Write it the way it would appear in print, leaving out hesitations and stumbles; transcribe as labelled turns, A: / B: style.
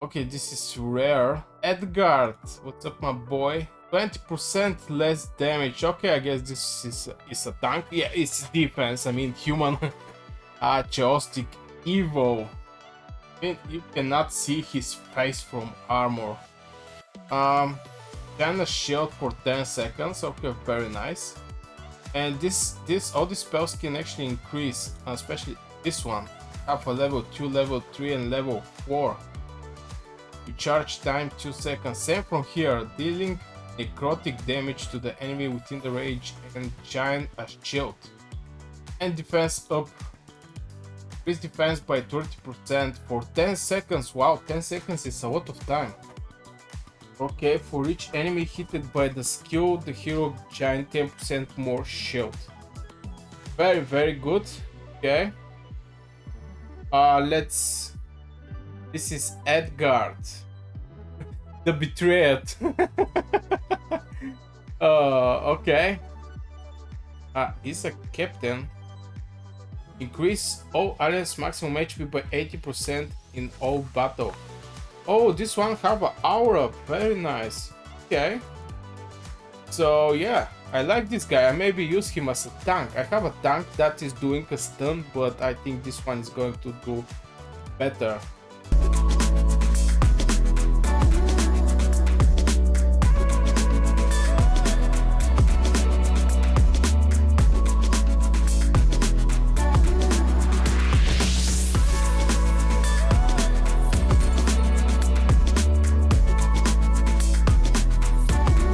A: Okay, this is rare. Edgar, what's up, my boy? 20% less damage. Okay, I guess this is a tank. Yeah, it's defense. I mean, human. Chaotic evil. I mean, you cannot see his face from armor. Kinda shield for 10 seconds. Okay, very nice. And all these spells can actually increase, especially this one. Have a level 2, level 3, and level 4. You charge time 2 seconds. Same from here, dealing necrotic damage to the enemy within the range and giant a shield. And defense up. Increase defense by 30% for 10 seconds. Wow, 10 seconds is a lot of time. Okay, for each enemy hit by the skill, the hero giant 10% more shield. Very, very good. Okay. This is Edgar, the betrayed. Okay. He's a captain. Increase all allies maximum HP by 80% in all battle. Oh, this one have an aura. Very nice. Okay. So yeah, I like this guy. I maybe use him as a tank. I have a tank that is doing a stun, but I think this one is going to do better.